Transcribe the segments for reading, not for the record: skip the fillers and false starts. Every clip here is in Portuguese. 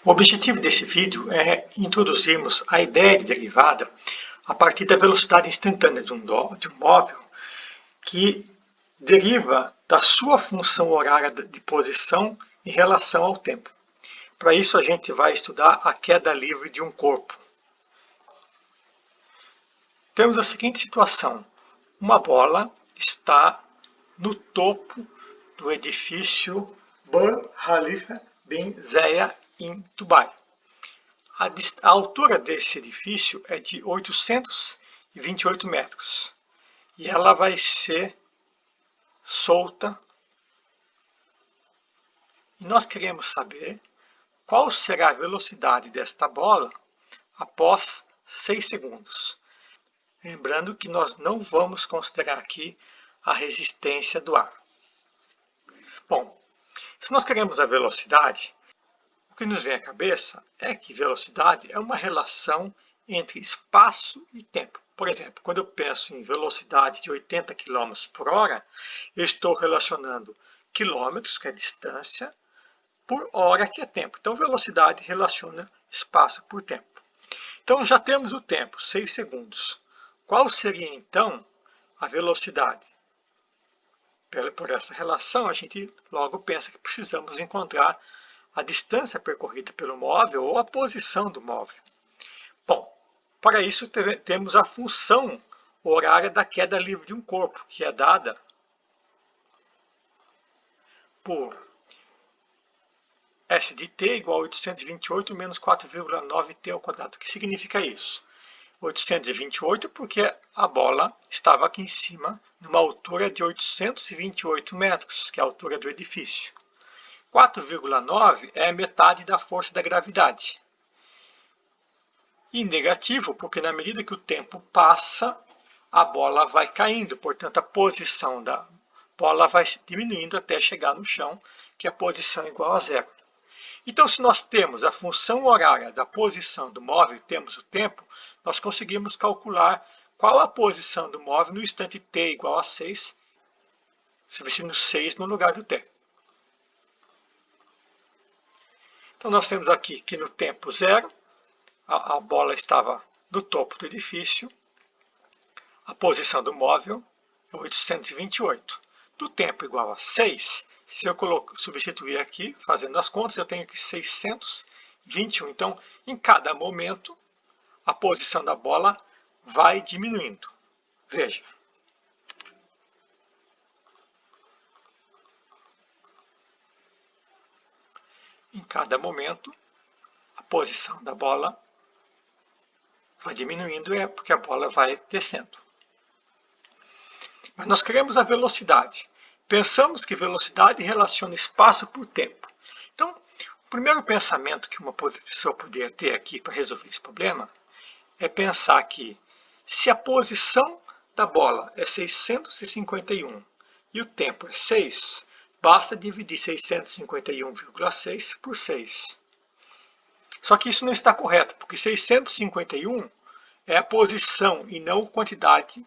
O objetivo desse vídeo é introduzirmos a ideia de derivada a partir da velocidade instantânea de um móvel que deriva da sua função horária de posição em relação ao tempo. Para isso a gente vai estudar a queda livre de um corpo. Temos a seguinte situação: uma bola está no topo do edifício Burj Khalifa bin Zayed em Dubai. A altura desse edifício é de 828 metros e ela vai ser solta. E nós queremos saber qual será a velocidade desta bola após 6 segundos. Lembrando que nós não vamos considerar aqui a resistência do ar. Bom, se nós queremos a velocidade, o que nos vem à cabeça é que velocidade é uma relação entre espaço e tempo. Por exemplo, quando eu penso em velocidade de 80 km por hora, eu estou relacionando quilômetros, que é distância, por hora, que é tempo. Então, velocidade relaciona espaço por tempo. Então, já temos o tempo, 6 segundos. Qual seria, então, a velocidade? Por essa relação, a gente logo pensa que precisamos encontrar a distância percorrida pelo móvel ou a posição do móvel. Bom, para isso temos a função horária da queda livre de um corpo, que é dada por S de t igual a 828 menos 4,9t ao quadrado. O que significa isso? 828 porque a bola estava aqui em cima, numa altura de 828 metros, que é a altura do edifício. 4,9 é a metade da força da gravidade. E negativo, porque na medida que o tempo passa, a bola vai caindo, portanto a posição da bola vai diminuindo até chegar no chão, que é a posição igual a zero. Então, se nós temos a função horária da posição do móvel e temos o tempo, nós conseguimos calcular qual a posição do móvel no instante t igual a 6, substituindo 6 no lugar do t. Então, nós temos aqui que no tempo zero, a bola estava no topo do edifício, a posição do móvel é 828. Do tempo igual a 6, se eu substituir aqui, fazendo as contas, eu tenho aqui 621. Então, em cada momento, a posição da bola vai diminuindo. Veja. Em cada momento, a posição da bola vai diminuindo, porque a bola vai descendo. Mas nós queremos a velocidade. Pensamos que velocidade relaciona espaço por tempo. Então, o primeiro pensamento que uma pessoa poderia ter aqui para resolver esse problema é pensar que se a posição da bola é 651 e o tempo é 6, basta dividir 651,6 por 6. Só que isso não está correto, porque 651 é a posição e não a quantidade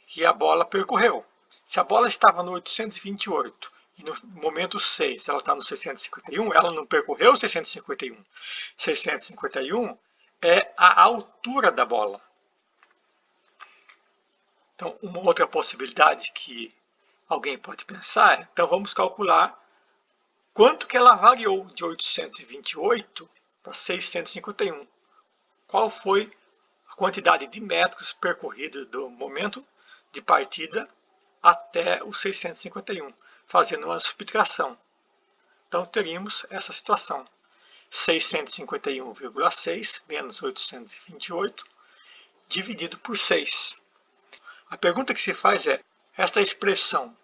que a bola percorreu. Se a bola estava no 828 e no momento 6 ela está no 651, ela não percorreu 651. 651 é a altura da bola. Então, uma outra possibilidade que alguém pode pensar, então vamos calcular quanto que ela variou de 828 para 651. Qual foi a quantidade de metros percorridos do momento de partida até os 651, fazendo uma subtração. Então, teríamos essa situação. 651,6 menos 828 dividido por 6. A pergunta que se faz é, esta expressão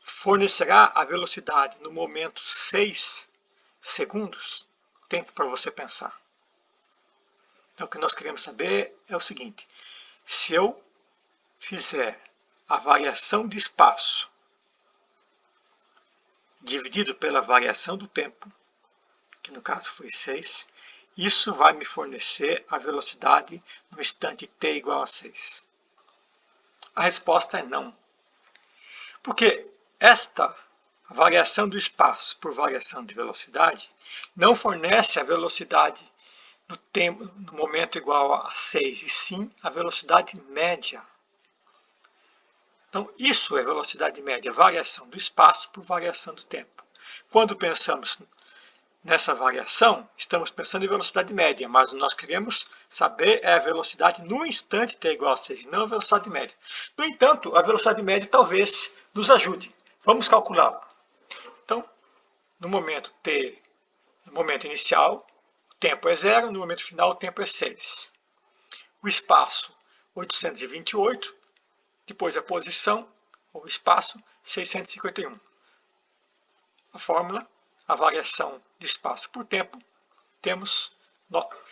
fornecerá a velocidade no momento 6 segundos? Tempo para você pensar. Então, o que nós queremos saber é o seguinte: se eu fizer a variação de espaço dividido pela variação do tempo, que no caso foi 6, isso vai me fornecer a velocidade no instante t igual a 6. A resposta é não. Porque esta a variação do espaço por variação de velocidade não fornece a velocidade no tempo, no momento igual a 6, e sim a velocidade média. Então, isso é velocidade média, variação do espaço por variação do tempo. Quando pensamos nessa variação, estamos pensando em velocidade média, mas nós queremos saber a velocidade no instante t igual a 6, e não a velocidade média. No entanto, a velocidade média talvez nos ajude. Vamos calculá-la. Então, no momento t, no momento inicial, o tempo é 0, no momento final o tempo é 6. O espaço, 828, depois a posição, ou espaço, 651. A fórmula, a variação de espaço por tempo, temos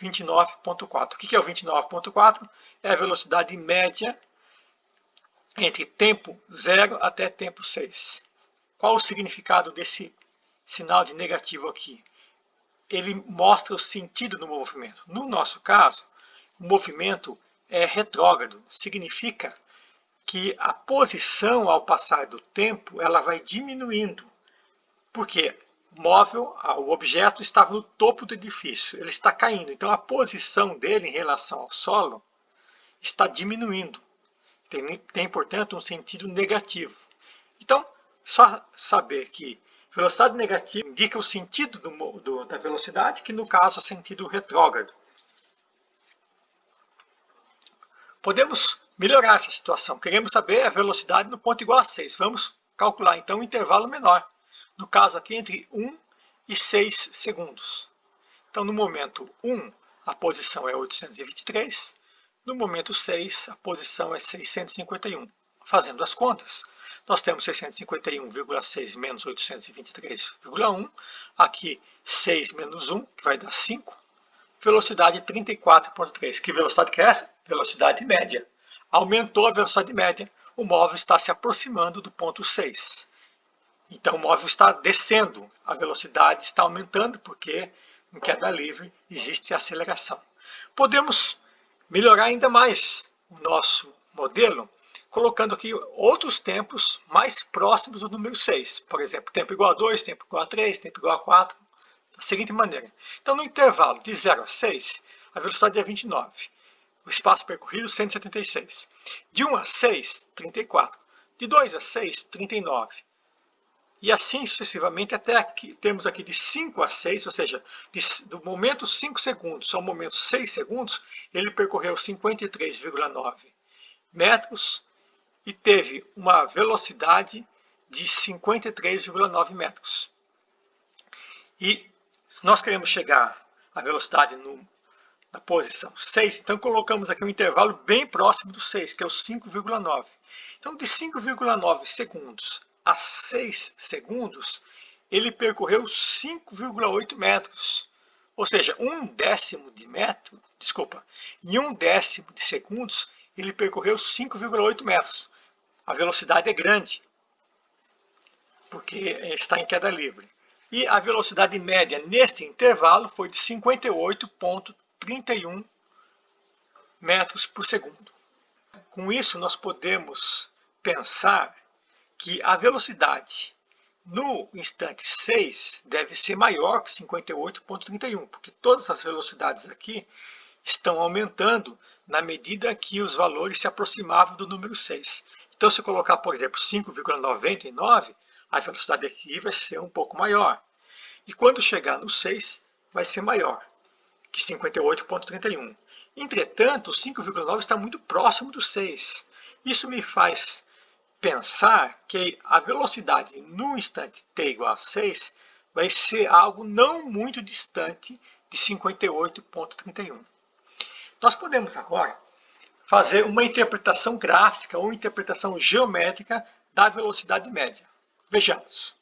29,4. O que é o 29,4? É a velocidade média entre tempo 0 até tempo 6. Qual o significado desse sinal de negativo aqui? Ele mostra o sentido do movimento. No nosso caso, o movimento é retrógrado, significa que a posição ao passar do tempo ela vai diminuindo, porque o móvel, o objeto estava no topo do edifício, ele está caindo, então a posição dele em relação ao solo está diminuindo, tem portanto um sentido negativo. Então, só saber que velocidade negativa indica o sentido da velocidade, que no caso é sentido retrógrado. Podemos melhorar essa situação. Queremos saber a velocidade no ponto igual a 6. Vamos calcular então um intervalo menor. No caso aqui, entre 1 e 6 segundos. Então, no momento 1, a posição é 823. No momento 6, a posição é 651. Fazendo as contas, nós temos 651,6 menos 823,1. Aqui, 6 menos 1, que vai dar 5. Velocidade 34,3. Que velocidade que é essa? Velocidade média. Aumentou a velocidade média, o móvel está se aproximando do ponto 6. Então o móvel está descendo, a velocidade está aumentando, porque em queda livre existe aceleração. Podemos melhorar ainda mais o nosso modelo, colocando aqui outros tempos mais próximos do número 6. Por exemplo, tempo igual a 2, tempo igual a 3, tempo igual a 4. Da seguinte maneira. Então, no intervalo de 0 a 6, a velocidade é 29. O espaço percorrido, 176. De 1 a 6, 34. De 2 a 6, 39. E assim sucessivamente, até aqui, temos aqui de 5 a 6, ou seja, do momento 5 segundos ao momento 6 segundos, ele percorreu 53,9 metros e teve uma velocidade de 53,9 metros. E se nós queremos chegar à velocidade na posição 6, então colocamos aqui um intervalo bem próximo do 6, que é o 5,9. Então, de 5,9 segundos a 6 segundos, ele percorreu 5,8 metros. Ou seja, em 1/10 de segundos, ele percorreu 5,8 metros. A velocidade é grande, porque está em queda livre. E a velocidade média neste intervalo foi de 58,31 metros por segundo. Com isso, nós podemos pensar que a velocidade no instante 6 deve ser maior que 58,31, porque todas as velocidades aqui estão aumentando na medida que os valores se aproximavam do número 6. Então, se eu colocar, por exemplo, 5,99, a velocidade aqui vai ser um pouco maior. E quando chegar no 6, vai ser maior que 58,31. Entretanto, o 5,9 está muito próximo do 6. Isso me faz pensar que a velocidade no instante t igual a 6 vai ser algo não muito distante de 58,31. Nós podemos agora fazer uma interpretação gráfica ou interpretação geométrica da velocidade média. Vejamos.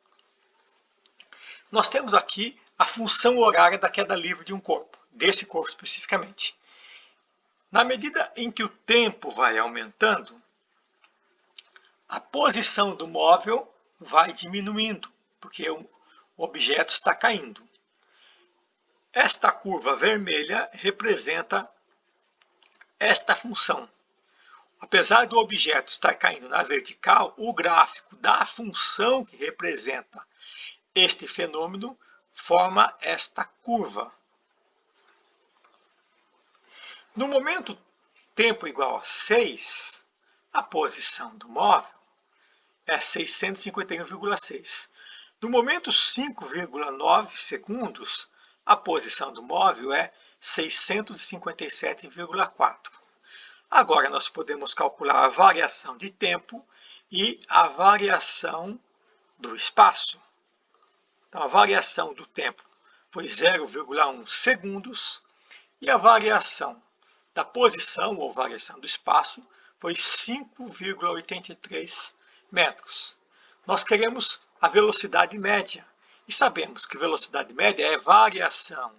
Nós temos aqui a função horária da queda livre de um corpo, desse corpo especificamente. Na medida em que o tempo vai aumentando, a posição do móvel vai diminuindo, porque o objeto está caindo. Esta curva vermelha representa esta função. Apesar do objeto estar caindo na vertical, o gráfico da função que representa este fenômeno forma esta curva. No momento tempo igual a 6, a posição do móvel é 651,6. No momento 5,9 segundos, a posição do móvel é 657,4. Agora nós podemos calcular a variação de tempo e a variação do espaço. Então, a variação do tempo foi 0,1 segundos e a variação da posição ou variação do espaço foi 5,83 metros. Nós queremos a velocidade média e sabemos que velocidade média é variação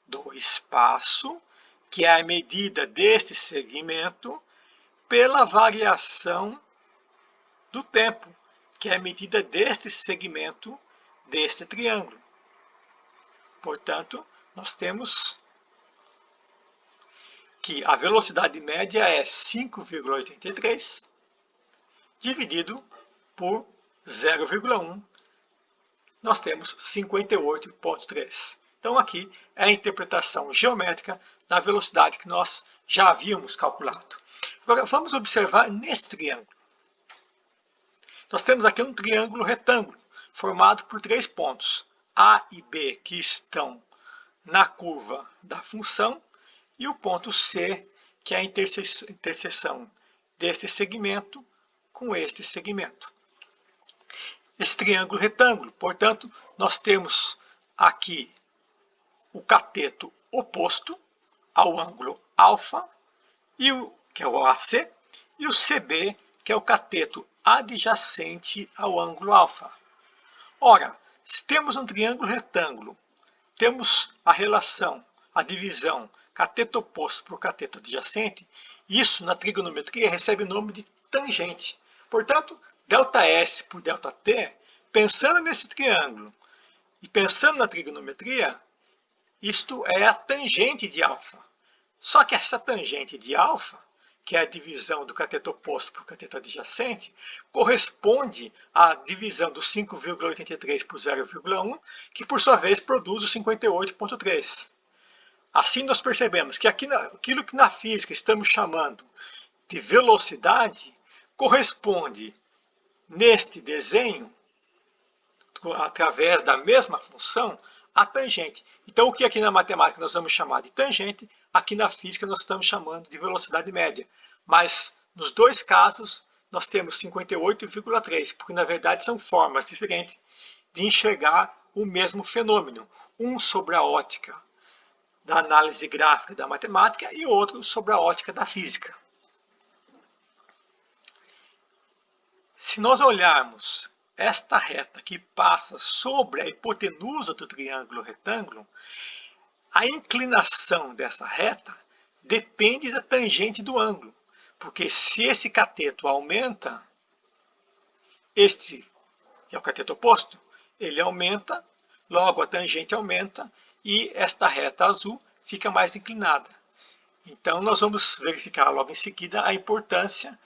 do espaço, que é a medida deste segmento, pela variação do tempo, que é a medida deste segmento deste triângulo. Portanto, nós temos que a velocidade média é 5,83 dividido por 0,1, nós temos 58,3. Então aqui é a interpretação geométrica da velocidade que nós já havíamos calculado. Agora vamos observar nesse triângulo. Nós temos aqui um triângulo retângulo formado por 3 pontos, A e B, que estão na curva da função, e o ponto C, que é a interseção deste segmento com este segmento. Esse triângulo retângulo, portanto, nós temos aqui o cateto oposto ao ângulo alfa, que é o AC, e o CB, que é o cateto adjacente ao ângulo alfa. Ora, se temos um triângulo retângulo, temos a relação, a divisão cateto oposto por cateto adjacente, isso na trigonometria recebe o nome de tangente. Portanto, ΔS por ΔT, pensando nesse triângulo e pensando na trigonometria, isto é a tangente de alfa. Só que essa tangente de alfa, que é a divisão do cateto oposto por cateto adjacente, corresponde à divisão do 5,83 por 0,1, que por sua vez produz o 58,3. Assim nós percebemos que aquilo que na física estamos chamando de velocidade corresponde neste desenho, através da mesma função, a tangente. Então o que aqui na matemática nós vamos chamar de tangente, aqui na física nós estamos chamando de velocidade média. Mas nos dois casos nós temos 58,3, porque na verdade são formas diferentes de enxergar o mesmo fenômeno. Um sobre a ótica da análise gráfica da matemática e outro sobre a ótica da física. Se nós olharmos esta reta que passa sobre a hipotenusa do triângulo retângulo, a inclinação dessa reta depende da tangente do ângulo, porque se esse cateto aumenta, este que é o cateto oposto, ele aumenta, logo a tangente aumenta e esta reta azul fica mais inclinada. Então nós vamos verificar logo em seguida a importância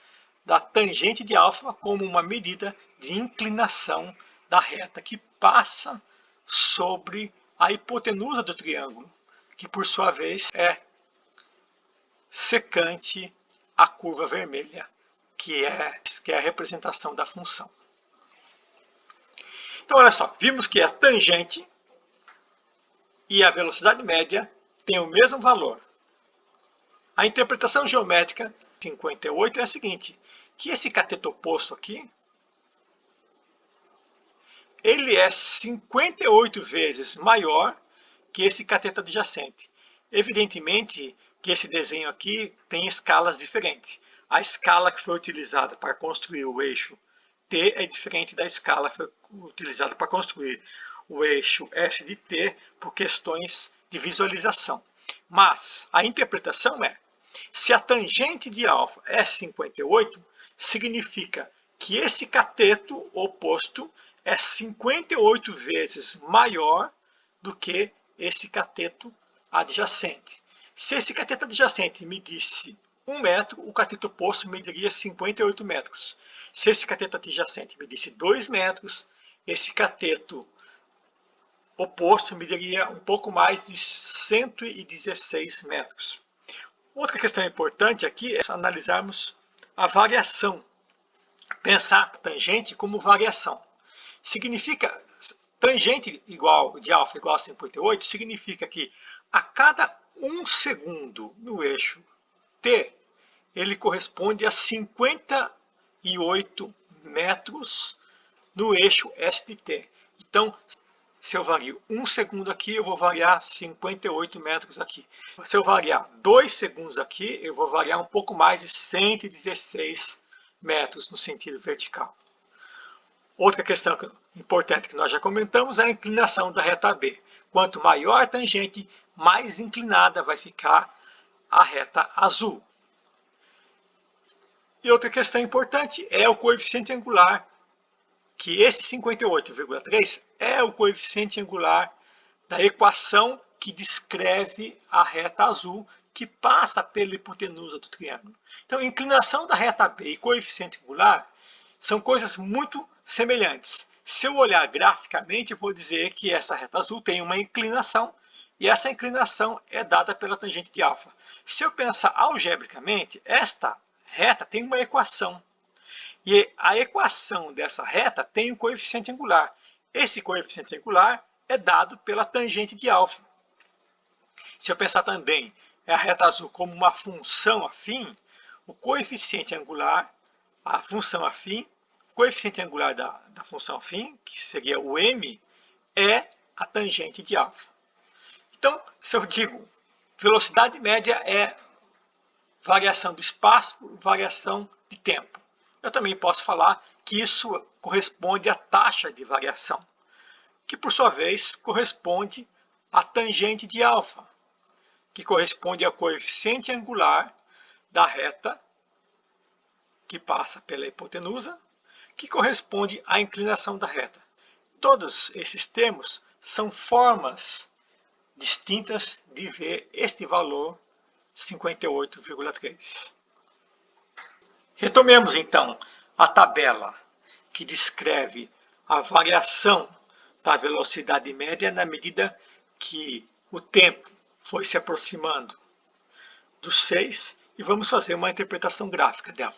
da tangente de alfa como uma medida de inclinação da reta que passa sobre a hipotenusa do triângulo, que por sua vez é secante à curva vermelha, que é a representação da função. Então olha só, vimos que a tangente e a velocidade média têm o mesmo valor. A interpretação geométrica 58 é a seguinte, que esse cateto oposto aqui, ele é 58 vezes maior que esse cateto adjacente. Evidentemente que esse desenho aqui tem escalas diferentes. A escala que foi utilizada para construir o eixo T é diferente da escala que foi utilizada para construir o eixo S de T por questões de visualização. Mas a interpretação é, se a tangente de alfa é 58, significa que esse cateto oposto é 58 vezes maior do que esse cateto adjacente. Se esse cateto adjacente medisse 1 metro, o cateto oposto mediria 58 metros. Se esse cateto adjacente medisse 2 metros, esse cateto oposto mediria um pouco mais de 116 metros. Outra questão importante aqui é analisarmos a variação. Pensar a tangente como variação. Significa, tangente igual de alfa igual a 58, significa que a cada 1 segundo no eixo t, ele corresponde a 58 metros no eixo ST. Então, se eu vario 1 segundo aqui, eu vou variar 58 metros aqui. Se eu variar 2 segundos aqui, eu vou variar um pouco mais de 116 metros no sentido vertical. Outra questão importante que nós já comentamos é a inclinação da reta B. Quanto maior a tangente, mais inclinada vai ficar a reta azul. E outra questão importante é o coeficiente angular, que esse 58,3 é o coeficiente angular da equação que descreve a reta azul que passa pela hipotenusa do triângulo. Então, inclinação da reta B e coeficiente angular são coisas muito semelhantes. Se eu olhar graficamente, eu vou dizer que essa reta azul tem uma inclinação e essa inclinação é dada pela tangente de alfa. Se eu pensar algebricamente, esta reta tem uma equação. E a equação dessa reta tem um coeficiente angular. Esse coeficiente angular é dado pela tangente de alfa. Se eu pensar também a reta azul como uma função afim, o coeficiente angular, a função afim, o coeficiente angular da função afim, que seria o m, é a tangente de alfa. Então, se eu digo velocidade média é variação do espaço, variação de tempo. Eu também posso falar que isso corresponde à taxa de variação, que por sua vez corresponde à tangente de alfa, que corresponde ao coeficiente angular da reta que passa pela hipotenusa, que corresponde à inclinação da reta. Todos esses termos são formas distintas de ver este valor 58,3. Retomemos então a tabela que descreve a variação da velocidade média na medida que o tempo foi se aproximando dos 6 e vamos fazer uma interpretação gráfica dela.